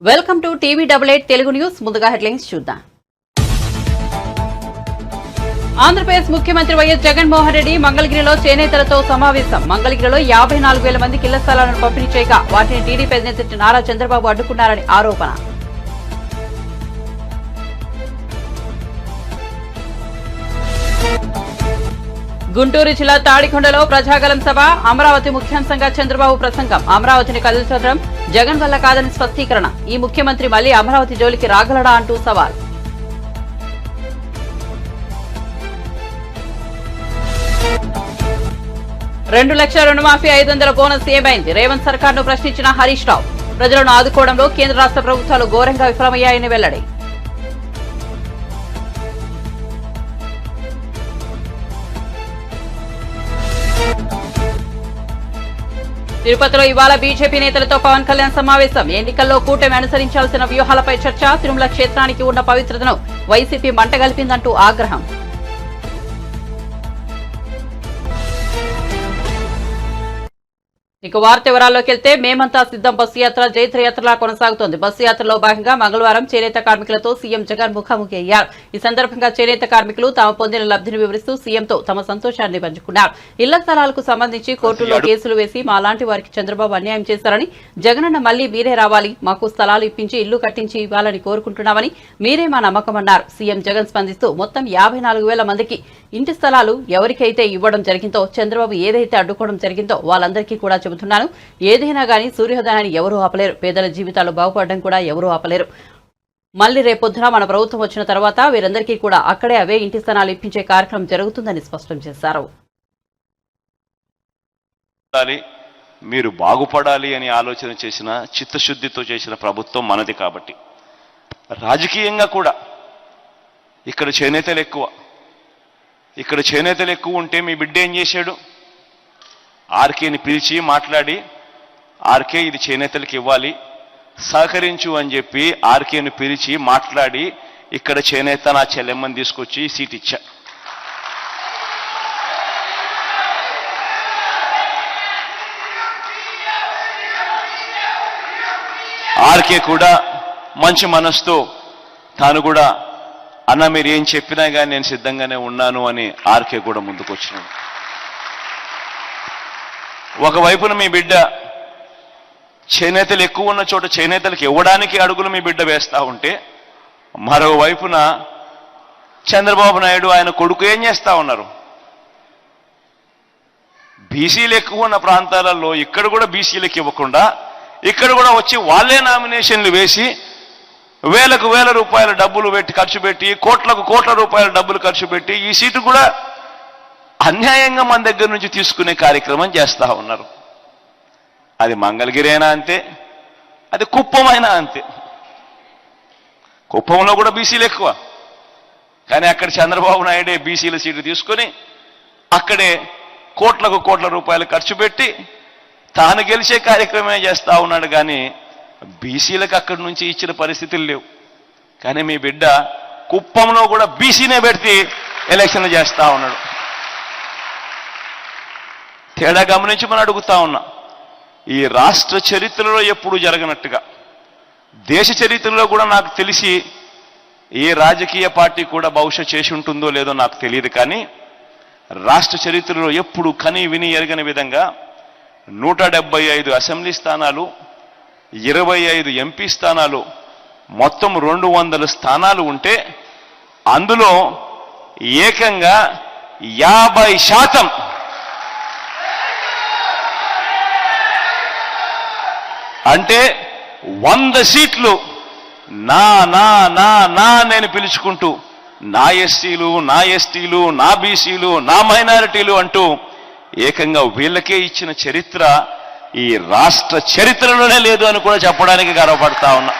Welcome to TV 88 Telugu news. ముందుగా headlines చూద్దాం. ఆంధ్రప్రదేశ్ ముఖ్యమంత్రి వైఎస్ జగన్మోహన్ రెడ్డి మంగళగిరిలో చేనేతలతో సమావేశం. మంగళగిరిలో 54,000 మందికి ఇళ్ల స్థలాలను పంపిణీ చేయగా వాటిని టీడీపీ అధినేత నారా చంద్రబాబు అడ్డుకున్నారని ఆరోపణ. గుంటూరు జిల్లా తాడికొండలో ప్రజాగలం సభ. అమరావతి ముఖ్యాంశంగా చంద్రబాబు ప్రసంగం. అమరావతిని కదిల్చడం జగన్ వల్ల కాదని స్పష్టీకరణ. ఈ ముఖ్యమంత్రి మళ్లీ అమరావతి జోలికి రాగలడా అంటూ సవాల్. రెండు లక్షల రుణమాఫీ 500 బోనస్ ఏమైంది? రేవంత్ సర్కార్ను ప్రశ్నించిన హరీష్ రావు. ప్రజలను ఆదుకోవడంలో కేంద్ర రాష్ట్ర ప్రభుత్వాలు ఘోరంగా విఫలమయ్యాయని వెల్లడి. తిరుపతిలో ఇవాళ బీజేపీ నేతలతో పవన్ కళ్యాణ్ సమావేశం. ఎన్నికల్లో కూటమి అనుసరించాల్సిన వ్యూహాలపై చర్చ. తిరుమల క్షేత్రానికి ఉన్న పవిత్రతను వైసీపీ మంటగలిపిందంటూ ఆగ్రహం. ఇక వార్త వివరాల్లోకి వెళ్తే మేమంతా సిద్ధం బస్సు యాత్ర జైత్ర యాత్రలా కొనసాగుతోంది. బస్సు యాత్రలో భాగంగా మంగళవారం చేనేత కార్మికులతో సీఎం జగన్ ముఖాముఖి అయ్యారు. ఈ సందర్భంగా చేనేత కార్మికులు తాము పొందిన లబ్ధిని వివరిస్తూ సీఎంతో తమ సంతోషాన్ని పంచుకున్నారు. ఇళ్ల స్థలాలకు సంబంధించి కోర్టులో కేసులు వేసి మాలాంటి వారికి చంద్రబాబు అన్యాయం చేశారని, జగనన్న మళ్లీ మీరే రావాలి, మాకు స్థలాలు ఇప్పించి ఇల్లు కట్టించి ఇవ్వాలని కోరుకుంటున్నామని, మీరే మా నమ్మకమన్నారు. సీఎం జగన్ స్పందిస్తూ మొత్తం 54,000 మందికి ఇంటి స్థలాలు ఎవరికైతే ఇవ్వడం జరిగిందో, చంద్రబాబు ఏదైతే అడ్డుకోవడం జరిగిందో వాళ్ళందరికీ కూడా చెబుతున్నాను, ఏదైనా గానీ సూర్యోదయాన్ని ఎవరూ ఆపలేరు, పేదల జీవితాలు బాగుపడడం కూడా ఎవరూ ఆపలేరు. మళ్లీ రేపొద్దున మన ప్రభుత్వం వచ్చిన తర్వాత వీరందరికీ కూడా అక్కడే అవే ఇంటి స్థానాలు ఇప్పించే కార్యక్రమం జరుగుతుందని స్పష్టం చేశారు. మీరు బాగుపడాలి అని ఆలోచన చేసిన, చిత్తశుద్ధితో చేసిన ప్రభుత్వం మనది. కాబట్టి రాజకీయంగా కూడా ఇక్కడ చేనేతలు ఎక్కువ ఉంటే మీ బిడ్డ ఏం చేశాడు? ఆర్కేని పిలిచి మాట్లాడి, ఆర్కే ఇది చేనేతలకు ఇవ్వాలి, సహకరించు అని చెప్పి ఆర్కేని పిలిచి మాట్లాడి ఇక్కడ చేనేత నా చెల్లెమ్మని తీసుకొచ్చి సీట్ ఇచ్చా. ఆర్కే కూడా మంచి మనసుతో తాను కూడా అన్న మీరు ఏం చెప్పినా కానీ నేను సిద్ధంగానే ఉన్నాను అని ఆర్కే కూడా ముందుకు వచ్చినాడు. ఒకవైపున మీ బిడ్డ చేనేతలు ఎక్కువ ఉన్న చోట చేనేతలకు ఇవ్వడానికి అడుగులు మీ బిడ్డ వేస్తా ఉంటే, మరోవైపున చంద్రబాబు నాయుడు ఆయన కొడుకు ఏం చేస్తా ఉన్నారు? బీసీలు ఎక్కువ ఉన్న ప్రాంతాలలో ఇక్కడ కూడా బీసీలకు ఇవ్వకుండా ఇక్కడ కూడా వచ్చి వాళ్ళే నామినేషన్లు వేసి వేలకు వేల రూపాయల డబ్బులు ఖర్చు పెట్టి కోట్ల రూపాయల డబ్బులు ఖర్చు పెట్టి ఈ సీటు కూడా అన్యాయంగా మన దగ్గర నుంచి తీసుకునే కార్యక్రమం చేస్తా ఉన్నారు. అది మంగళగిరి అయినా అంతే, అది కుప్పం అయినా అంతే. కుప్పంలో కూడా బీసీలు ఎక్కువ, కానీ అక్కడ చంద్రబాబు నాయుడే బీసీల సీటు తీసుకొని అక్కడే కోట్ల రూపాయలు ఖర్చు పెట్టి తాను గెలిచే కార్యక్రమమే చేస్తా ఉన్నాడు. కానీ బీసీలకు అక్కడి నుంచి ఇచ్చిన పరిస్థితులు లేవు. కానీ మీ బిడ్డ కుప్పంలో కూడా బీసీనే పెట్టి ఎలక్షన్లు చేస్తా ఉన్నాడు. తేడా గమనించి మనం అడుగుతా ఉన్నా, ఈ రాష్ట్ర చరిత్రలో ఎప్పుడు జరగనట్టుగా, దేశ చరిత్రలో కూడా నాకు తెలిసి ఏ రాజకీయ పార్టీ కూడా బహుశా చేసి ఉంటుందో లేదో నాకు తెలియదు, కానీ రాష్ట్ర చరిత్రలో ఎప్పుడు కని విని ఎరగని విధంగా 175 అసెంబ్లీ స్థానాలు, 25 ఎంపీ స్థానాలు, మొత్తం 200 స్థానాలు ఉంటే అందులో ఏకంగా 50% అంటే 100 సీట్లు నా నా నా నా నేను పిలుచుకుంటూ నా ఎస్సీలు, నా ఎస్టీలు, నా బీసీలు, నా మైనారిటీలు అంటూ ఏకంగా వీళ్ళకే ఇచ్చిన చరిత్ర ఈ రాష్ట్ర చరిత్రలోనే లేదు అని కూడా చెప్పడానికి గర్వపడతా ఉన్నా.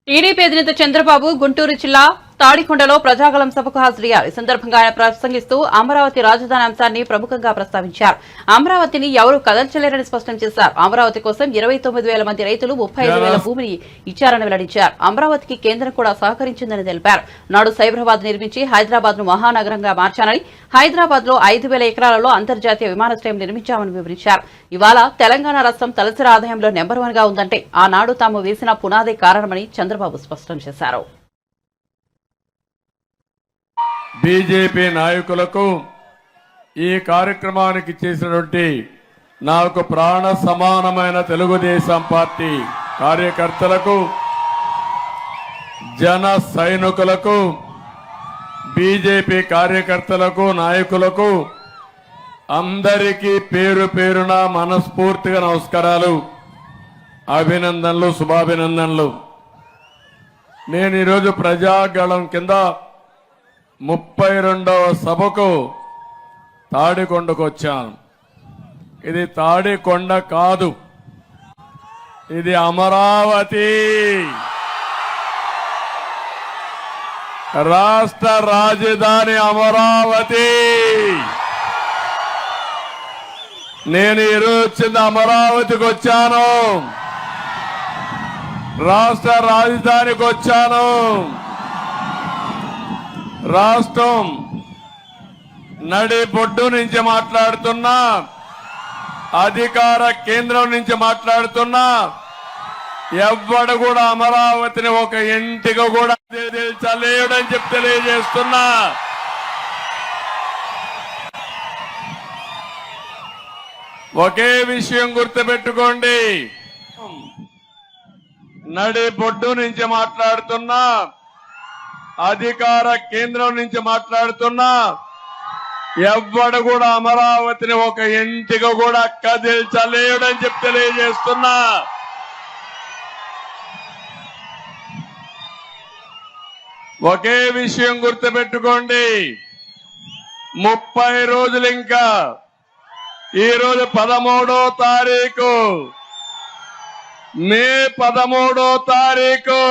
టీడీపీ అధినేత చంద్రబాబు గుంటూరు జిల్లా తాడికొండలో ప్రజాగళం సభకు హాజరయ్యారు. ఈ సందర్భంగా ఆయన ప్రసంగిస్తూ అమరావతి రాజధాని అంశాన్ని ప్రముఖంగా ప్రస్తావించారు. అమరావతిని ఎవరూ కదల్చలేరని స్పష్టం చేశారు. అమరావతి కోసం 29,000 మంది రైతులు 35,000 భూమిని ఇచ్చారని వెల్లడించారు. అమరావతికి కేంద్రం కూడా సహకరించిందని తెలిపారు. నాడు సైబరాబాద్ నిర్మించి హైదరాబాద్ ను మహానగరంగా మార్చానని, హైదరాబాద్ లో 5,000 ఎకరాలలో అంతర్జాతీయ విమానాశ్రయం నిర్మించామని వివరించారు. ఇవాళ తెలంగాణ రాష్ట్రం తలసరి ఆదాయంలో నెంబర్ 1 గా ఉందంటే ఆనాడు తాము వేసిన పునాదే కారణమని చంద్రబాబు స్పష్టం చేశారు. బీజేపీ నాయకులకు ఈ కార్యక్రమానికి చేసినటువంటి నాకు ప్రాణ సమానమైన తెలుగుదేశం పార్టీ కార్యకర్తలకు, జన సైనికులకు, బీజేపీ కార్యకర్తలకు, నాయకులకు అందరికీ పేరు పేరున మనస్ఫూర్తిగా నమస్కారాలు, అభినందనలు, శుభాభినందనలు. నేను ఈరోజు ప్రజాగళం కింద 32వ సభకు తాడికొండకు వచ్చాను. ఇది తాడికొండ కాదు, ఇది అమరావతి. రాష్ట్ర రాజధాని అమరావతి. నేను ఈరోజు వచ్చింది అమరావతికి వచ్చాను, రాష్ట్ర రాజధానికి వచ్చాను. రాష్ట్రం నడిబొడ్డు నుంచి మాట్లాడుతున్నా, అధికార కేంద్రం నుంచి మాట్లాడుతున్నా, ఎవ్వడు కూడా అమరావతిని ఒక ఇంటికి కూడా తెలుసలేడని చెప్పి తెలియజేస్తున్నా. ఒకే విషయం గుర్తుపెట్టుకోండి, నడిబొడ్డు నుంచి మాట్లాడుతున్నా, అధికార కేంద్రం నుంచి మాట్లాడుతున్నా, ఎవ్వడు కూడా అమరావతిని ఒక ఇంటికి కూడా కదిల్చలేడని చెప్పి తెలియజేస్తున్నా. ఒకే విషయం గుర్తుపెట్టుకోండి, 30 రోజులు ఇంకా. ఈరోజు 13వ తారీఖు, మే 13వ తారీఖు.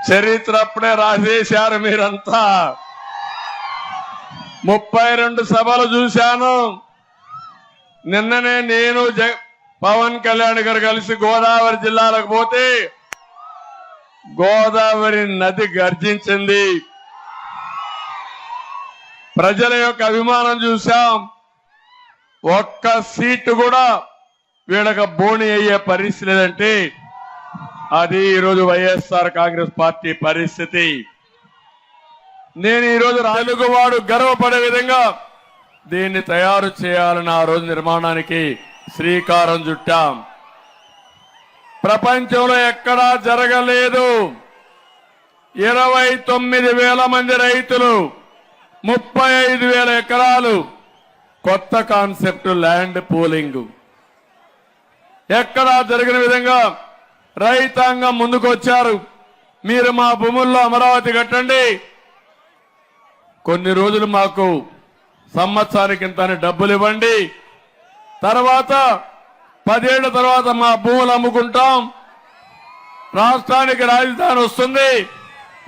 చరిత్ర అప్పుడే రాసేశారు మీరంతా. 32 సభలు చూశాను. నిన్ననే నేను పవన్ కళ్యాణ్ గారు కలిసి గోదావరి జిల్లాలకు పోతే గోదావరి నది గర్జించింది. ప్రజల యొక్క అభిమానం చూశాం. ఒక్క సీటు కూడా వీళ్ళకి బోణి అయ్యే పరిస్థితి లేదంటే అది ఈరోజు వైఎస్ఆర్ కాంగ్రెస్ పార్టీ పరిస్థితి. నేను ఈరోజు తెలుగువాడు గర్వపడే విధంగా దీన్ని తయారు చేయాలని ఆ రోజు నిర్మాణానికి శ్రీకారం చుట్టాం. ప్రపంచంలో ఎక్కడా జరగలేదు. 29,000 మంది రైతులు, 35,000 ఎకరాలు. కొత్త కాన్సెప్ట్ ల్యాండ్ పూలింగ్. ఎక్కడా జరిగిన విధంగా రైతాంగం ముందుకు వచ్చారు. మీరు మా భూముల్లో అమరావతి కట్టండి, కొన్ని రోజులు మాకు సంవత్సరానికి ఇంత డబ్బులు ఇవ్వండి, తర్వాత 10 ఏళ్ల తర్వాత మా భూములు అమ్ముకుంటాం, రాష్ట్రానికి రాజధాని వస్తుంది,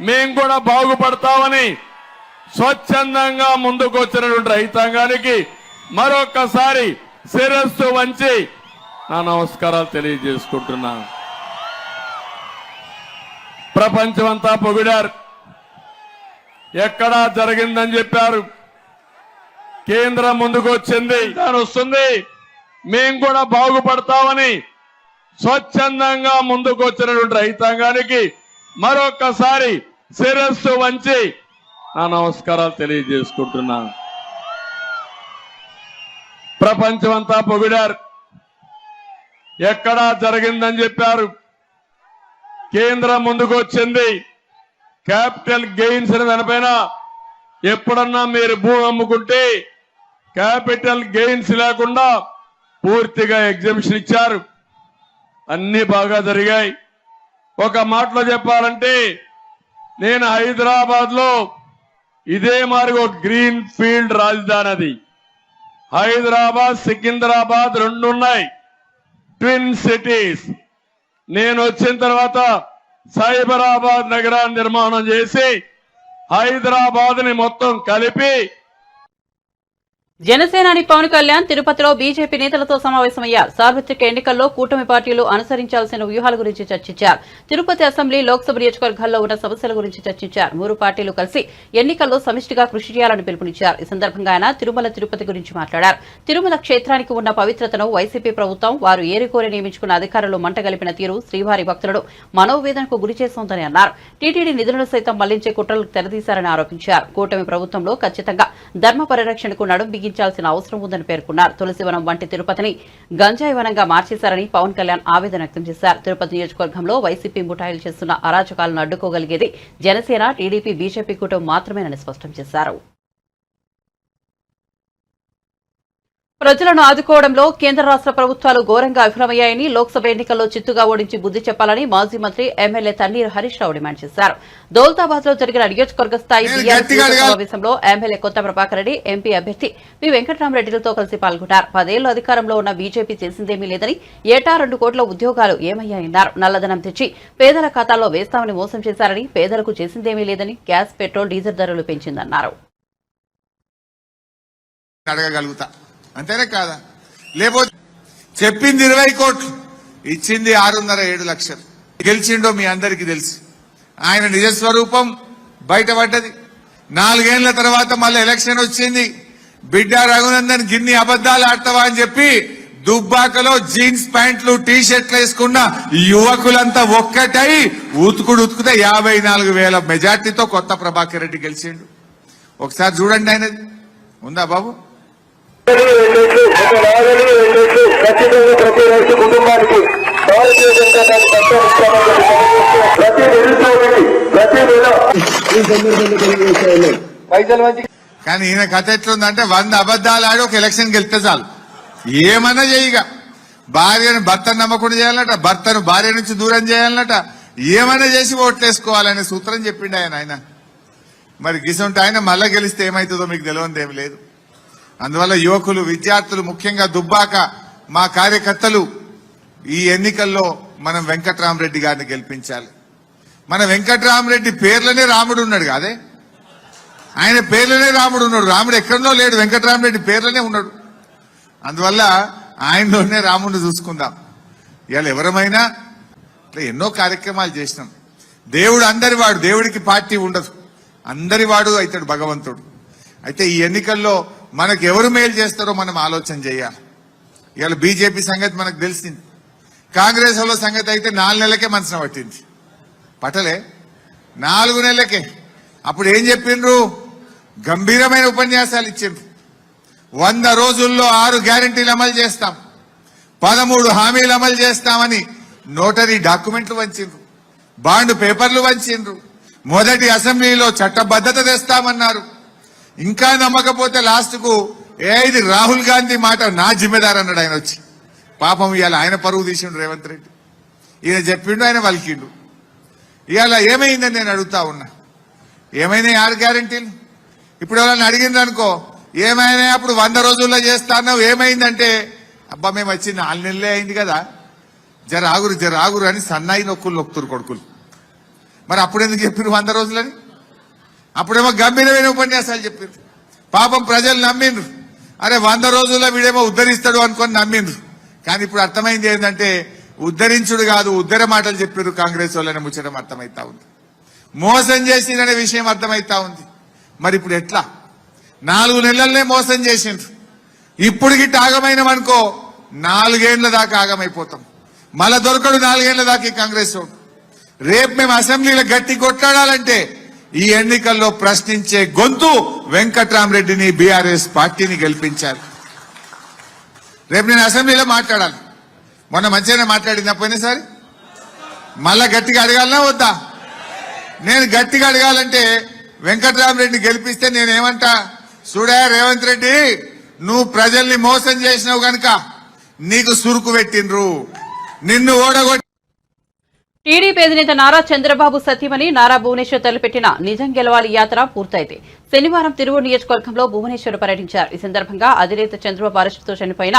మేము కూడా బాగుపడతామని స్వచ్ఛందంగా ముందుకు వచ్చినటువంటి రైతాంగానికి మరొక్కసారి శిరస్సు వంచి నా నమస్కారాలు తెలియజేసుకుంటున్నాను. ప్రపంచమంతా పొగిడారు, ఎక్కడా జరిగిందని చెప్పారు. కేంద్రం ముందుకు వచ్చింది, దాని వస్తుంది, మేము కూడా బాగుపడతామని స్వచ్ఛందంగా ముందుకు వచ్చినటువంటి రైతాంగానికి మరొక్కసారి శిరస్సు వంచి నా నమస్కారాలు తెలియజేసుకుంటున్నాను. ప్రపంచమంతా పొగిడారు, ఎక్కడా జరిగిందని చెప్పారు. కేంద్రం ముందుకు వచ్చింది, క్యాపిటల్ గెయిన్స్ అని దానిపైన ఎప్పుడన్నా మీరు భూమి అమ్ముకుంటే క్యాపిటల్ గెయిన్స్ లేకుండా పూర్తిగా ఎగ్జిబిషన్ ఇచ్చారు. అన్ని బాగా జరిగాయి. ఒక మాటలో చెప్పాలంటే నేను హైదరాబాద్ లో ఇదే మరి ఒక గ్రీన్ ఫీల్డ్ రాజధాని. అది హైదరాబాద్, సికింద్రాబాద్ 2 ఉన్నాయి, ట్విన్ సిటీస్. నేను వచ్చిన తర్వాత సైబరాబాద్ నగరాన్ని నిర్మాణం చేసి హైదరాబాద్ ని మొత్తం కలిపి జనసేనాని పవన్ కళ్యాణ్ తిరుపతిలో బీజేపీ నేతలతో సమావేశమయ్యారు. సార్వత్రిక ఎన్నికల్లో కూటమి పార్టీలు అనుసరించాల్సిన వ్యూహాల గురించి చర్చించారు. తిరుపతి అసెంబ్లీ, లోక్సభ నియోజకవర్గాల్లో ఉన్న సమస్యల గురించి చర్చించారు. మూడు పార్టీలు కలిసి ఎన్నికల్లో సమిష్టిగా కృషి చేయాలని పిలుపునిచ్చారు. ఈ సందర్భంగా ఆయన తిరుమల తిరుపతి గురించి మాట్లాడారు. తిరుమల క్షేత్రానికి ఉన్న పవిత్రతను వైసీపీ ప్రభుత్వం వారు ఏరికోరి నియమించుకున్న అధికారులు మంటగలిపిన తీరు శ్రీవారి భక్తులను మనోవేదనకు గురిచేస్తోందని అన్నారు. టీటీడీ నిధులను సైతం మళ్లించే కుట్రలకు తెరదీశారని ఆరోపించారు. కూటమి ప్రభుత్వంలో ఖచ్చితంగా ధర్మ పరిరక్షణకు నడుం బిగించాల్సిన అవసరం ఉందని పేర్కొన్నారు. తులసివనం వంటి తిరుపతిని గంజాయి వనంగా మార్చేశారని పవన్ కళ్యాణ్ ఆవేదన వ్యక్తం చేశారు. తిరుపతి నియోజకవర్గంలో వైసీపీ ముఠాయిలు చేస్తున్న అరాచకాలను అడ్డుకోగలిగేది జనసేన, టీడీపీ, బీజేపీ కూటమి మాత్రమేనని స్పష్టం చేశారు. ప్రజలను ఆదుకోవడంలో కేంద్ర రాష్ట్ర ప్రభుత్వాలు ఘోరంగా విఫలమయ్యాయని, లోక్సభ ఎన్నికల్లో చిత్తుగా ఓడించి బుద్ది చెప్పాలని మాజీ మంత్రి ఎమ్మెల్యే తన్నీరు హరీష్ రావు డిమాండ్ చేశారు. దౌలతాబాద్ లో జరిగిన నియోజకవర్గ స్థాయి సమావేశంలో ఎమ్మెల్యే కొత్త ప్రభాకర్ రెడ్డి, ఎంపీ అభ్యర్థి వి వెంకటరామరెడ్డిలతో కలిసి పాల్గొన్నారు. 10 ఏళ్లు అధికారంలో ఉన్న బీజేపీ చేసిందేమీ లేదని, ఏటా 2 కోట్ల ఉద్యోగాలు ఏమయ్యాయన్నారు. నల్లధనం తెచ్చి పేదల ఖాతాల్లో వేస్తామని మోసం చేశారని, పేదలకు చేసిందేమీ లేదని, గ్యాస్, పెట్రోల్, డీజిల్ ధరలు పెంచిందన్నారు. అంతేనే కాదా? లేకపోతే చెప్పింది 20 కోట్లు, ఇచ్చింది 6.5-7 లక్షలు. గెలిచిండో మీ అందరికీ తెలుసు. ఆయన నిజస్వరూపం బయటపడ్డది. 4 ఏళ్ల తర్వాత మళ్ళీ ఎలక్షన్ వచ్చింది. బిడ్డ రఘునందన్ గిన్ని అబద్దాలు ఆడతావా అని చెప్పి దుబ్బాకలో జీన్స్ ప్యాంట్లు, టీ షర్ట్లు వేసుకున్న యువకులంతా ఒక్కటై ఉతుకుతే 54,000 మెజార్టీతో కొత్త ప్రభాకర్ రెడ్డి గెలిచిండు. ఒకసారి చూడండి ఆయనది ఉందా బాబు? ప్రతి రైతు కుటుంబానికి భారతీయ జనతా పార్టీ ప్రతి నిరుద్యోగికి ప్రతి నెల పైసలు మంచి. కానీ ఈయన కథ ఎట్లుందంటే 100 అబద్దాలు ఆడి ఒక ఎలక్షన్ గెలిస్తే చాలు, ఏమన్నా చేయగా. భార్యను భర్తను నమ్మకుండా చేయాలన్నట, భర్తను భార్య నుంచి దూరం చేయాలన్నట, ఏమన్నా చేసి ఓట్లేసుకోవాలనే సూత్రం చెప్పిండు ఆయన. మరి గిసంటే ఆయన మళ్ళా గెలిస్తే ఏమవుతుందో మీకు తెలియదు ఏమి లేదు. అందువల్ల యువకులు, విద్యార్థులు, ముఖ్యంగా దుబ్బాక మా కార్యకర్తలు ఈ ఎన్నికల్లో మనం వెంకటరామరెడ్డి గారిని గెలిపించాలి. మన వెంకటరామరెడ్డి పేర్లనే రాముడు ఉన్నాడు కాదే, ఆయన పేర్లనే రాముడు ఉన్నాడు. రాముడు ఎక్కడనో లేడు, వెంకటరామరెడ్డి పేర్లనే ఉన్నాడు. అందువల్ల ఆయనలోనే రాముడిని చూసుకుందాం. ఇవాళ ఎవరమైనా ఎన్నో కార్యక్రమాలు చేసినాం. దేవుడు అందరివాడు, దేవుడికి పార్టీ ఉండదు, అందరివాడు అవుతాడు భగవంతుడు. అయితే ఈ ఎన్నికల్లో మనకు ఎవరు మేలు చేస్తారో మనం ఆలోచన చేయాలి. ఇవాళ బీజేపీ సంగతి మనకు తెలిసింది. కాంగ్రెస్ వాళ్ళ సంగతి అయితే 4 నెలలకే మనసున పట్టింది. పట్టలే 4 నెలలకే. అప్పుడు ఏం చెప్పిండ్రు? గంభీరమైన ఉపన్యాసాలు ఇచ్చిండ్రు. 100 రోజుల్లో 6 గ్యారంటీలు అమలు చేస్తాం, 13 హామీలు అమలు చేస్తామని నోటరీ డాక్యుమెంట్లు వంచిండ్రు, బాండ్ పేపర్లు వంచిండ్రు, మొదటి అసెంబ్లీలో చట్టబద్ధత తెస్తామన్నారు. ఇంకా నమ్మకపోతే లాస్ట్ కు ఇది రాహుల్ గాంధీ మాట నా జిమ్మెదారు అన్నాడు ఆయన వచ్చి. పాపం ఇవాళ ఆయన పరువు తీసిండు రేవంత్ రెడ్డి. ఈయన చెప్పిండు, ఆయన వలికిండు. ఇవాళ ఏమైందని నేను అడుగుతా ఉన్నా. ఏమైనాయి 6 గ్యారంటీలు? ఇప్పుడు ఎవరైనా అడిగిండ్రు అనుకో, ఏమైనా అప్పుడు 100 రోజుల్లో చేస్తాను ఏమైందంటే, అబ్బా మేము వచ్చి 4 నెలలే అయింది కదా, జర ఆగురు అని సన్నాయి నొక్కుతురు కొడుకులు. మరి అప్పుడెందుకు చెప్పారు 100 రోజులని? అప్పుడేమో గంభీరమైన ఉపన్యాసాలు చెప్పారు. పాపం ప్రజలు నమ్మిండ్రు. అరే 100 రోజుల్లో వీడేమో ఉద్ధరిస్తాడు అనుకొని నమ్మిండ్రు. కానీ ఇప్పుడు అర్థమైంది ఏంటంటే ఉద్ధరించుడు కాదు, ఉద్ధర మాటలు చెప్పారు కాంగ్రెస్ వాళ్ళని ముచ్చడం అర్థమైతా ఉంది. మోసం చేసిందనే విషయం అర్థమైతా ఉంది. మరి ఇప్పుడు ఎట్లా? 4 నెలలనే మోసం చేసిండ్రు. ఇప్పుడు గిట్ట ఆగమైనమనుకో 4 ఏళ్ల దాకా ఆగమైపోతాం. మళ్ళా దొరకడు 4 ఏళ్ల దాకా ఈ కాంగ్రెస్ వాడు. రేపు మేము అసెంబ్లీలో గట్టి కొట్లాడాలంటే ఈ ఎన్నికల్లో ప్రశ్నించే గొంతు వెంకటరామరెడ్డిని, బీఆర్ఎస్ పార్టీని గెలిపించాలి. రేపు నేను అసెంబ్లీలో మాట్లాడాలి. మొన్న మంచిగానే మాట్లాడిందా పోయినసారి? మళ్ళా గట్టిగా అడగాలనా వద్దా? నేను గట్టిగా అడగాలంటే వెంకటరామరెడ్డిని గెలిపిస్తే నేనేమంటా, చూడా రేవంత్ రెడ్డి, నువ్వు ప్రజల్ని మోసం చేసినావు గనుక నీకు సురుకు పెట్టిండ్రు, నిన్ను ఓడగొట్టి టీడీపీ అధినేత నారా చంద్రబాబు సతీమణి నారా భువనేశ్వర్ తలపెట్టిన నిజం గెలవాలి యాత్ర పూర్తయింది. శనివారం తిరువూరు నియోజకవర్గంలో భువనేశ్వర్ పర్యటించారు. ఈ సందర్భంగా అధినేత చంద్రబాబు అరెస్టుతో చనిపోయిన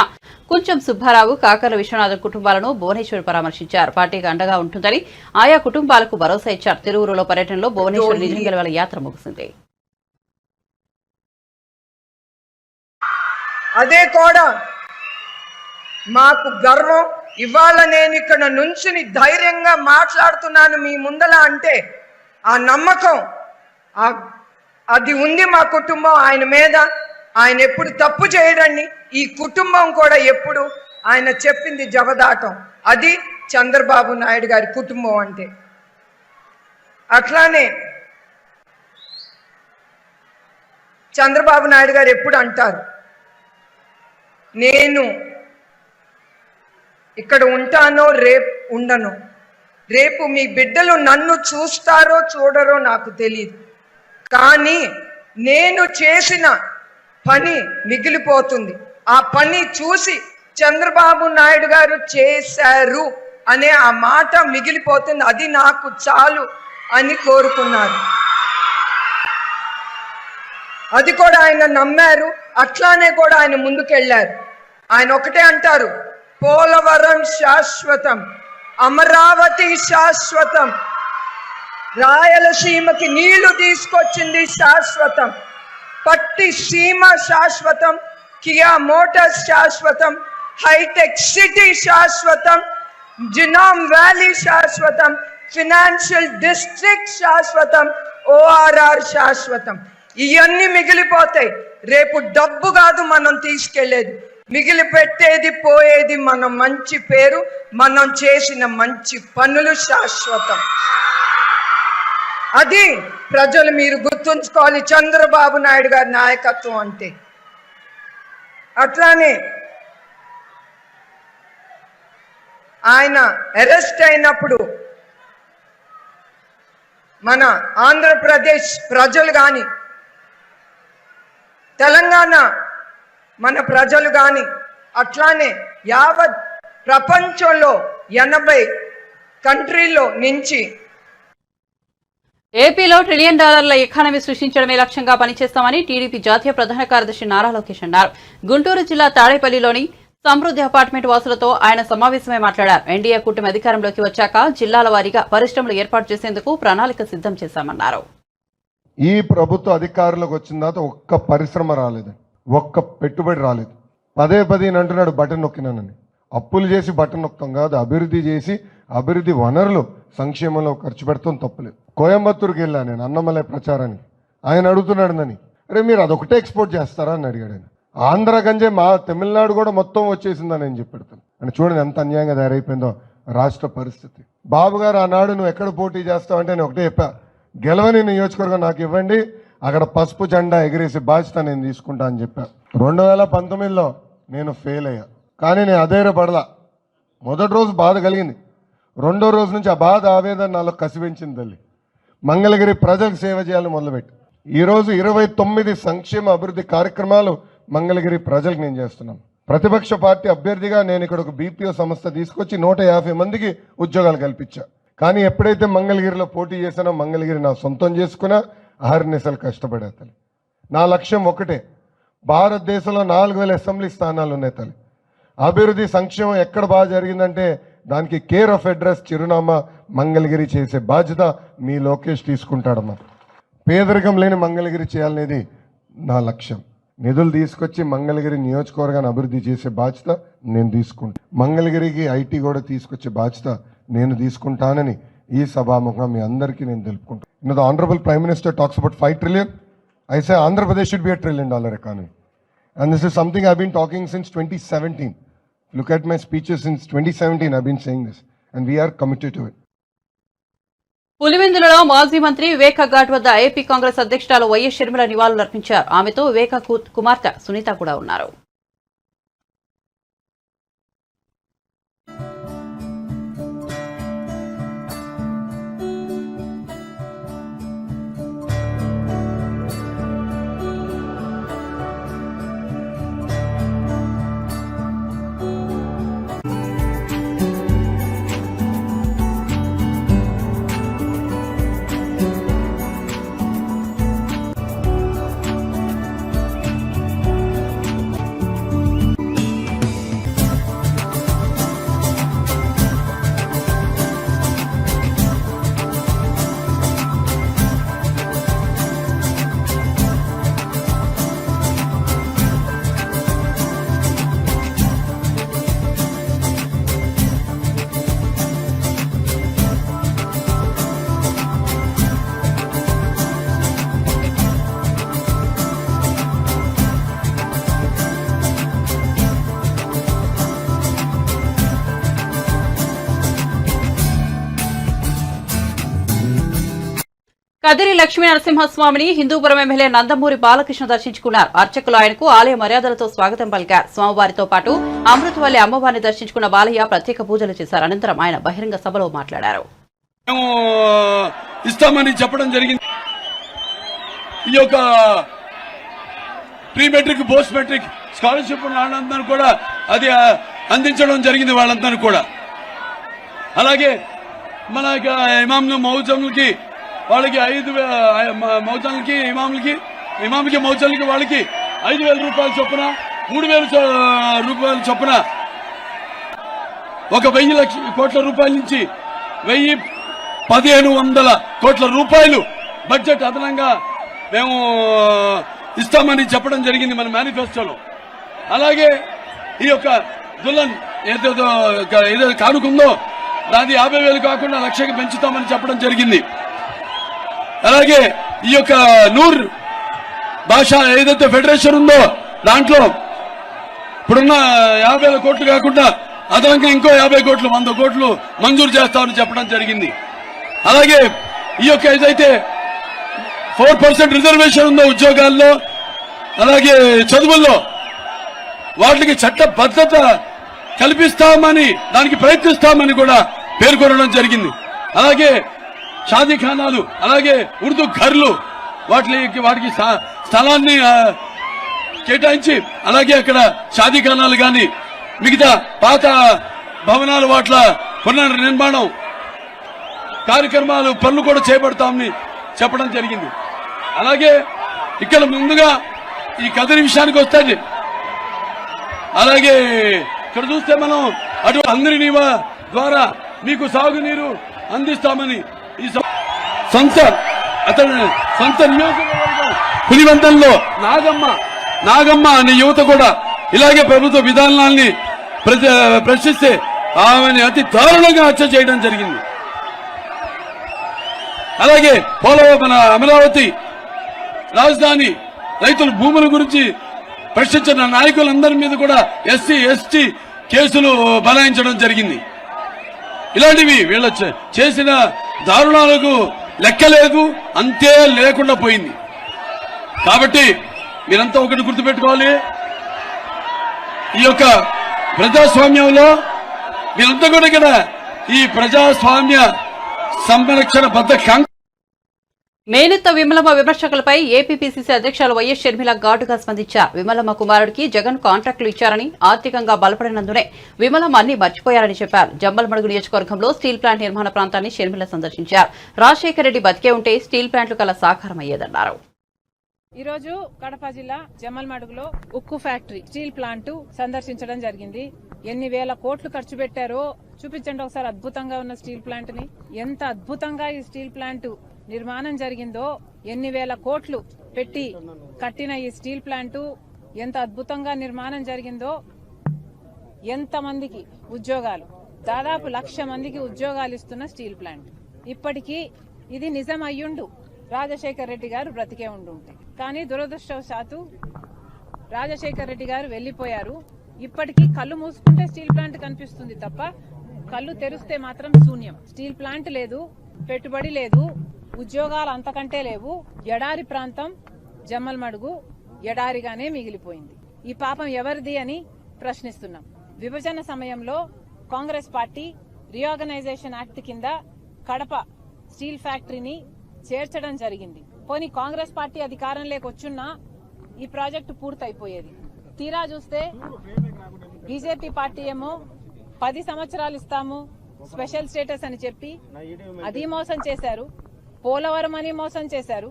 కుంచెం సుబ్బారావు, కాకర్ల విశ్వనాథన్ కుటుంబాలను భువనేశ్వర్ పరామర్శించారు. పార్టీకి అండగా ఉంటుందని ఆయా కుటుంబాలకు భరోసా ఇచ్చారు. తిరువూరులో పర్యటనలో భువనేశ్వర్ నిజం గెలవాలి యాత్ర ముగిసింది. అదే కూడా మాకు గర్వం. ఇవాళ నేను ఇక్కడ నుంచుని ధైర్యంగా మాట్లాడుతున్నాను మీ ముందల అంటే ఆ నమ్మకం అది ఉంది మా కుటుంబం ఆయన మీద. ఆయన ఎప్పుడు తప్పు చేయడండి, ఈ కుటుంబం కూడా ఎప్పుడు ఆయన చెప్పింది జవదాటం. అది చంద్రబాబు నాయుడు గారి కుటుంబం అంటే. అట్లానే చంద్రబాబు నాయుడు గారు ఎప్పుడు అంటారు, నేను ఇక్కడ ఉంటానో రేపు ఉండను, రేపు మీ బిడ్డలు నన్ను చూస్తారో చూడరో నాకు తెలియదు, కానీ నేను చేసిన పని మిగిలిపోతుంది. ఆ పని చూసి చంద్రబాబు నాయుడు గారు చేశారు అనే ఆ మాట మిగిలిపోతుంది. అది నాకు చాలు అని కోరుకున్నారు. అది కూడా ఆయన నమ్మారు. అట్లానే కూడా ఆయన ముందుకెళ్ళారు. ఆయన ఒకటే అంటారు, పోలవరం శాశ్వతం, అమరావతి శాశ్వతం, రాయలసీమకి నీళ్లు తీసుకొచ్చింది శాశ్వతం, పట్టి సీమ శాశ్వతం, కియా మోటార్స్ శాశ్వతం, హైటెక్ సిటీ శాశ్వతం, జినామ్ వ్యాలీ శాశ్వతం, ఫినాన్షియల్ డిస్ట్రిక్ట్ శాశ్వతం, ఓఆర్ఆర్ శాశ్వతం. ఇవన్నీ మిగిలిపోతాయి. రేపు డబ్బు కాదు మనం తీసుకెళ్లేది, మిగిలి పెట్టేది పోయేది మన మంచి పేరు, మనం చేసిన మంచి పనులు శాశ్వతం. అది ప్రజలు మీరు గుర్తుంచుకోవాలి చంద్రబాబు నాయుడు గారి నాయకత్వం అంటే. అట్లానే ఆయన అరెస్ట్ అయినప్పుడు మన ఆంధ్రప్రదేశ్ ప్రజలు కానీ తెలంగాణ మన ప్రజలు కానీ అట్లానే యావత్ ప్రపంచంలో 80 కంట్రీల్లో నుంచి ఏపీలో $1 ట్రిలియన్ ఎకానమీ సృష్టించడమే లక్ష్యంగా పనిచేస్తామని టీడీపీ జాతీయ ప్రధాన కార్యదర్శి నారా లోకేష్ అన్నారు. గుంటూరు జిల్లా తాడేపల్లిలోని సమృద్ధి అపార్ట్మెంట్ వాసులతో ఆయన సమావేశమై మాట్లాడారు. ఎన్డీఏ కూటమి అధికారంలోకి వచ్చాక జిల్లాల వారీగా పరిశ్రమలు ఏర్పాటు చేసేందుకు ప్రణాళిక సిద్ధం చేశామన్నారు. ఈ ప్రభుత్వ అధికారులకు వచ్చిన తర్వాత ఒక్క పరిశ్రమ రాలేదు, ఒక్క పెట్టుబడి రాలేదు. పదే అంటున్నాడు బటన్ నొక్కినానని. అప్పులు చేసి బటన్ నొక్కం కాదు, అభివృద్ధి చేసి అభివృద్ధి వనరులు సంక్షేమంలో ఖర్చు పెడతాం తప్పలేదు. కోయంబత్తూరుకి వెళ్ళా నేను అన్నమలై ప్రచారానికి. ఆయన అడుగుతున్నాడు నన్ను, అరే మీరు అదొకటే ఎక్స్పోర్ట్ చేస్తారా అని అడిగాడు ఆయన. ఆంధ్ర గంజే మా తమిళనాడు కూడా మొత్తం వచ్చేసిందని నేను చెప్పెడతాను అని. చూడండి ఎంత అన్యాయంగా తయారైపోయిందో రాష్ట్ర పరిస్థితి. బాబు గారు ఆనాడు నువ్వు ఎక్కడ పోటీ చేస్తావు అంటే నేను ఒకటే చెప్పా, గెలవని నియోజకవర్గం నాకు ఇవ్వండి, అక్కడ పసుపు జెండా ఎగిరేసి బాధ్యత నేను తీసుకుంటా అని చెప్పా. 2019లో నేను ఫెయిల్ అయ్యా, కానీ నేను అధైర్యపడలా. మొదటి రోజు బాధ కలిగింది, రెండో రోజు నుంచి ఆ బాధ ఆవేదన నాలో కసివించింది తల్లి. మంగళగిరి ప్రజలకు సేవ చేయాలని మొదలుపెట్టి ఈరోజు 29 సంక్షేమ అభివృద్ధి కార్యక్రమాలు మంగళగిరి ప్రజలకు నేను చేస్తున్నాను. ప్రతిపక్ష పార్టీ అభ్యర్థిగా నేను ఇక్కడ ఒక బీపీఓ సంస్థ తీసుకొచ్చి 150 మందికి ఉద్యోగాలు కల్పించా. కానీ ఎప్పుడైతే మంగళగిరిలో పోటీ చేశానో మంగళగిరి నా సొంతం చేసుకున్నా, అహర్నిశలు కష్టపడే తల్లి. నా లక్ష్యం ఒకటే, భారతదేశంలో 4000 అసెంబ్లీ స్థానాలు ఉన్నాయి తల్లి. అభివృద్ధి సంక్షేమం ఎక్కడ బాగా జరిగిందంటే దానికి కేర్ ఆఫ్ అడ్రస్ చిరునామా మంగళగిరి చేసే బాధ్యత మీ లోకేష్ తీసుకుంటాడమ్మా. పేదరికం లేని మంగళగిరి చేయాలనేది నా లక్ష్యం. నిధులు తీసుకొచ్చి మంగళగిరి నియోజకవర్గాన్ని అభివృద్ధి చేసే బాధ్యత నేను తీసుకుంటా. మంగళగిరికి ఐటీ కూడా తీసుకొచ్చే బాధ్యత నేను తీసుకుంటానని ఈ సభాముఖంగా మీ అందరికీ నేను తెలుపుకుంటాను. The honourable prime minister talks about 5 trillion. I say Andhra Pradesh should be a $1 trillion economy. And this is something I've been talking since 2017. Look at my speeches since 2017. I've been saying this. And we are committed to it. పులివెందులలో మాజీ మంత్రి వివేక ఘాట్ వద్ద AP Congress అధ్యక్షురాలు YS Sharmila నివాళులర్పించారు. ఆమెతో వివేక కుమార్తె సునీత కూడా ఉన్నారు. కదిరి లక్ష్మీ నరసింహస్వామిని హిందూపురం ఎమ్మెల్యే నందమూరి బాలకృష్ణ దర్శించుకున్నారు. అర్చకులు ఆయనకు ఆలయ మర్యాదలతో స్వాగతం పలికారు. స్వామివారితో పాటు అమృతవల్లి అమ్మవారిని దర్శించుకున్న బాలయ్య ప్రత్యేక పూజలు చేశారు. అనంతరం ఆయన బహిరంగ సభలో మాట్లాడారు. ఇస్తామని చెప్పడం జరిగింది. ఈ యొక్క pre matric post matric scholarship వాళ్ళందరూ కూడా అది అందించడం జరిగింది వాళ్ళందరూ కూడా. అలాగే మన ఇమాంలు మౌజంలకి వాళ్ళకి 5 మౌజంలకి ఇమాంలకి మౌజంలకి వాళ్ళకి 5,000 రూపాయల చొప్పున 3,000 రూపాయల చొప్పున 1,000 కోట్ల రూపాయల నుంచి 1,1,500 కోట్ల రూపాయలు బడ్జెట్ అదనంగా మేము ఇస్తామని చెప్పడం జరిగింది మన మేనిఫెస్టోలో. అలాగే ఈ యొక్క దుల్హన్ ఏదో కానుకుందో దాది 50,000 కాకుండా 1,00,000కి పెంచుతామని చెప్పడం జరిగింది. అలాగే ఈ యొక్క నూర్ భాష ఏదైతే ఫెడరేషన్ ఉందో దాంట్లో ఇప్పుడున్న 50,000 కోట్లు కాకుండా అదనంగా ఇంకో 50 కోట్లు 100 కోట్లు మంజూరు చేస్తామని చెప్పడం జరిగింది. అలాగే ఈ యొక్క ఏదైతే 4% రిజర్వేషన్ ఉందో ఉద్యోగాల్లో అలాగే చదువుల్లో వాటికి చట్టబద్ధత కల్పిస్తామని దానికి ప్రయత్నిస్తామని కూడా పేర్కొనడం జరిగింది. అలాగే షాదీఖానాలు అలాగే ఉర్దూ ఘర్లు వాటికి స్థలాన్ని కేటాయించి అలాగే అక్కడ షాదీఖానాలు గాని మిగతా పాత భవనాలు వాట్ల పునర్నిర్మాణం కార్యక్రమాలు పనులు కూడా చేపడతామని చెప్పడం జరిగింది. అలాగే ఇక్కడ ముందుగా ఈ కదిరి విషయానికి వస్తుంది. అలాగే ఇక్కడ చూస్తే మనం అటు అందరి ద్వారా మీకు సాగునీరు అందిస్తామని ఈ సొంత నియోజకవర్గం పులివెందులలో నాగమ్మ అనే యువత కూడా ఇలాగే ప్రభుత్వ విధానాల్ని ప్రశ్నిస్తే ఆమెని అతి దారుణంగా హత్య చేయడం జరిగింది. అలాగే మన అమరావతి రాజధాని రైతుల భూముల గురించి ప్రశ్నించిన నాయకులందరి మీద కూడా ఎస్సీ ఎస్టీ కేసులు బనాయించడం జరిగింది. ఇలాంటివి వీళ్ళ చేసిన దారుణాలకు లెక్కలేదు, అంతే లేకుండా పోయింది. కాబట్టి మీరంతా ఒకటి గుర్తుపెట్టుకోవాలి, ఈ యొక్క ప్రజాస్వామ్యంలో మీరంతా కూడా ఇక్కడ ఈ ప్రజాస్వామ్య సంరక్షణ బద్ద మేనెత్త విమలమ్మ విమర్శకులపై ఏపీపీసీసీ అధ్యక్షులు వైఎస్ షర్మిల ఘాటుగా స్పందించారు. విమలమ్మ కుమారుడికి జగన్ కాంట్రాక్టులు ఇచ్చారని, ఆర్థికంగా బలపడినందునే విమలమ్మ అన్ని మర్చిపోయారని చెప్పారు. జమ్మలమడుగు నియోజకవర్గంలో స్టీల్ ప్లాంట్ నిర్మాణ ప్రాంతాన్ని షర్మిల సందర్శించారు. రాజశేఖర రెడ్డి బతికే ఉంటే స్టీల్ ప్లాంట్లు కల సాకారమయ్యేదన్నారు. ఈరోజు కడప జిల్లా జమ్మలమడుగులో ఉక్కు ఫ్యాక్టరీ స్టీల్ ప్లాంట్ సందర్శించడం జరిగింది. ఎన్ని వేల కోట్లు ఖర్చు పెట్టారో చూపించండి ఒకసారి. అద్భుతంగా ఉన్న స్టీల్ ప్లాంట్ ని, ఎంత అద్భుతంగా ఈ స్టీల్ ప్లాంట్ నిర్మాణం జరిగిందో, ఎన్ని వేల కోట్లు పెట్టి కట్టిన ఈ స్టీల్ ప్లాంట్ ఎంత అద్భుతంగా నిర్మాణం జరిగిందో, ఎంతమందికి ఉద్యోగాలు, దాదాపు 1,00,000 మందికి ఉద్యోగాలు ఇస్తున్న స్టీల్ ప్లాంట్. ఇప్పటికీ ఇది నిజం అయ్యుండు రాజశేఖర రెడ్డి గారు బ్రతికే ఉండుంటే. కానీ దురదృష్టవశాత్తు రాజశేఖర రెడ్డి గారు వెళ్లిపోయారు. ఇప్పటికీ కళ్ళు మూసుకుంటే స్టీల్ ప్లాంట్ కనిపిస్తుంది తప్ప కళ్ళు తెరిస్తే మాత్రం శూన్యం. స్టీల్ ప్లాంట్ లేదు, పెట్టుబడి లేదు, ఉద్యోగాలు అంతకంటే లేవు. ఎడారి ప్రాంతం జమ్మలమడుగు ఎడారిగానే మిగిలిపోయింది. ఈ పాపం ఎవరిది అని ప్రశ్నిస్తున్నాం. విభజన సమయంలో కాంగ్రెస్ పార్టీ రీఆర్గనైజేషన్ యాక్ట్ కింద కడప స్టీల్ ఫ్యాక్టరీని చేర్చడం జరిగింది. పోనీ కాంగ్రెస్ పార్టీ అధికారంలోకి వచ్చున్నా ఈ ప్రాజెక్టు పూర్తయిపోయేది. తీరా చూస్తే బీజేపీ పార్టీ ఏమో 10 సంవత్సరాలు ఇస్తాము స్పెషల్ స్టేటస్ అని చెప్పి అది మోసం చేశారు. పోలవరం అని మోసం చేశారు,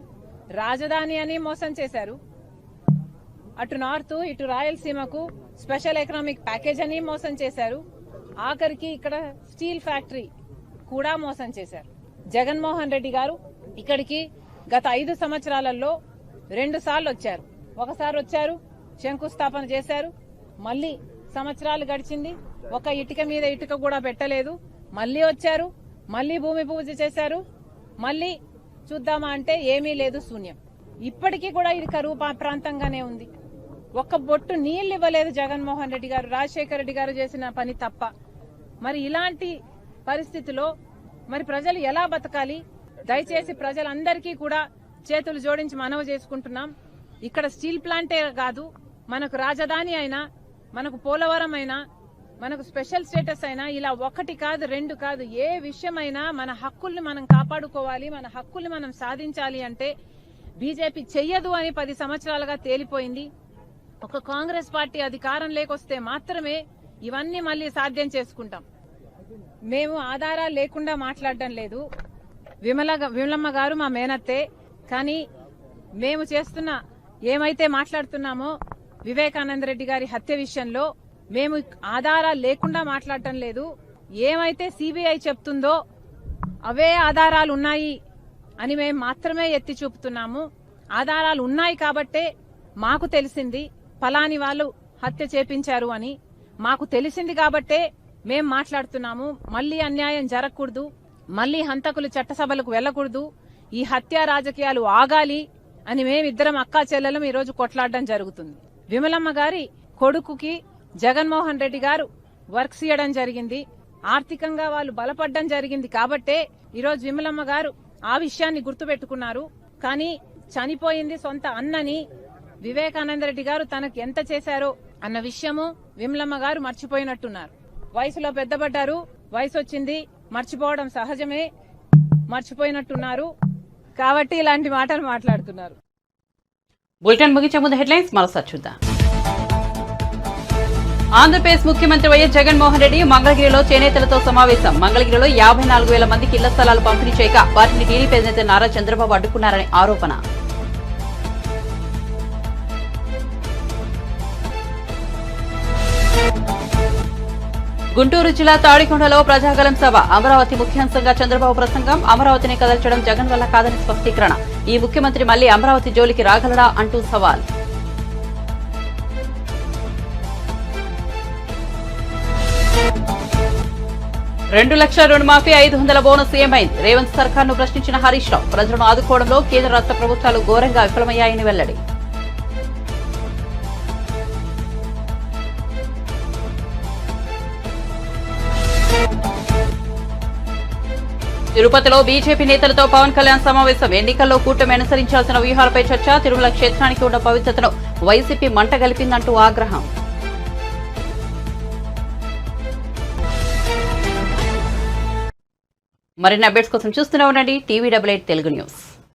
రాజధాని అని మోసం చేశారు. అటు నార్త్ ఇటు రాయలసీమకు స్పెషల్ ఎకనామిక్ ప్యాకేజ్ అని మోసం చేశారు. ఆఖరికి ఇక్కడ స్టీల్ ఫ్యాక్టరీ కూడా మోసం చేశారు. జగన్మోహన్ రెడ్డి గారు ఇక్కడికి గత 5 సంవత్సరాలలో 2 సార్లు వచ్చారు. ఒకసారి వచ్చారు, శంకుస్థాపన చేశారు, మళ్లీ సంవత్సరాలు గడిచింది, ఒక ఇటుక మీద ఇటుక కూడా పెట్టలేదు. మళ్లీ వచ్చారు, మళ్లీ భూమి పూజ చేశారు, మళ్లీ చూద్దామా అంటే ఏమీ లేదు, శూన్యం. ఇప్పటికీ కూడా ఇది కరువు ప్రాంతంగానే ఉంది. ఒక్క బొట్టు నీళ్లు ఇవ్వలేదు జగన్మోహన్ రెడ్డి గారు, రాజశేఖర రెడ్డి గారు చేసిన పని తప్ప. మరి ఇలాంటి పరిస్థితిలో మరి ప్రజలు ఎలా బతకాలి? దయచేసి ప్రజలందరికీ కూడా చేతులు జోడించి మనవి చేసుకుంటున్నాం. ఇక్కడ స్టీల్ ప్లాంటే కాదు, మనకు రాజధాని అయినా, మనకు పోలవరం అయినా, మనకు స్పెషల్ స్టేటస్ అయినా, ఇలా ఒకటి కాదు రెండు కాదు, ఏ విషయమైనా మన హక్కుల్ని మనం కాపాడుకోవాలి, మన హక్కుల్ని మనం సాధించాలి అంటే బీజేపీ చెయ్యదు అని 10 సంవత్సరాలుగా తేలిపోయింది. ఒక కాంగ్రెస్ పార్టీ అధికారం లేకొస్తే మాత్రమే ఇవన్నీ మళ్ళీ సాధ్యం చేసుకుంటాం. మేము ఆధారాలు లేకుండా మాట్లాడడం లేదు. విమలమ్మ గారు మా మేనత్తే, కానీ మేము చేస్తున్న ఏమైతే మాట్లాడుతున్నామో వివేకానంద రెడ్డి గారి హత్య విషయంలో మేము ఆధారాలు లేకుండా మాట్లాడటం లేదు. ఏమైతే సిబిఐ చెప్తుందో అవే ఆధారాలు ఉన్నాయి అని మేము మాత్రమే ఎత్తి చూపుతున్నాము. ఆధారాలు ఉన్నాయి కాబట్టే మాకు తెలిసింది ఫలాని వాళ్ళు హత్య చేపించారు అని. మాకు తెలిసింది కాబట్టే మేం మాట్లాడుతున్నాము. మళ్లీ అన్యాయం జరగకూడదు, మళ్లీ హంతకులు చట్టసభలకు వెళ్లకూడదు, ఈ హత్య రాజకీయాలు ఆగాలి అని మేమిద్దరం అక్కా చెల్లెలం ఈరోజు కొట్లాడడం జరుగుతుంది. విమలమ్మ గారి కొడుకుకి జగన్మోహన్ రెడ్డి గారు వర్క్స్ ఇవ్వడం జరిగింది, ఆర్థికంగా వాళ్ళు బలపడడం జరిగింది కాబట్టే ఈరోజు విమలమ్మ గారు ఆ విషయాన్ని గుర్తుపెట్టుకున్నారు. కానీ చనిపోయింది సొంత అన్నని వివేకానంద రెడ్డి గారు తనకు ఎంత చేశారో అన్న విషయము విమలమ్మ గారు మర్చిపోయినట్టున్నారు. వయసులో పెద్దబడ్డారు, వయసు వచ్చింది, మర్చిపోవడం సహజమే, మర్చిపోయినట్టున్నారు కాబట్టి ఇలాంటి మాటలు మాట్లాడుతున్నారు. బులెటిన్ ముగించే ముందు హెడ్లైన్స్ మరోసారి చూద్దాం. ఆంధ్రప్రదేశ్ ముఖ్యమంత్రి వైఎస్ జగన్మోహన్ రెడ్డి మంగళగిరిలో చేనేతలతో సమావేశం. మంగళగిరిలో 54,000 మందికి ఇళ్ల స్థలాలు పంపిణీ చేయక వాటిని టీడీపీ అధినేత నారా చంద్రబాబు అడ్డుకున్నారని ఆరోపణ. గుంటూరు జిల్లా తాడికొండలో ప్రజాగలం సభ. అమరావతి ముఖ్యాంశంగా చంద్రబాబు ప్రసంగం. అమరావతిని కదల్చడం జగన్ వల్ల కాదని స్పష్టీకరణ. ఈ ముఖ్యమంత్రి మళ్లీ అమరావతి జోలికి రాగలడా అంటూ సవాల్. ₹2 లక్షల రుణమాఫీ, 500 బోనస్ ఏమైంది? రేవంత్ సర్కార్ను ప్రశ్నించిన హరీష్ రావు. ప్రజలను ఆదుకోవడంలో కేంద్ర రాష్ట్ర ప్రభుత్వాలు ఘోరంగా విఫలమయ్యాయని వెల్లడి. తిరుపతిలో బీజేపీ నేతలతో పవన్ కళ్యాణ్ సమావేశం. ఎన్నికల్లో కూటమి అనుసరించాల్సిన వ్యూహాలపై చర్చ. తిరుమల క్షేత్రానికి ఉన్న పవిత్రతను వైసీపీ మంటగలిపిందంటూ ఆగ్రహం. మరిన్ని అప్డేట్స్ కోసం చూస్తూనే ఉండండి TV88 తెలుగు న్యూస్.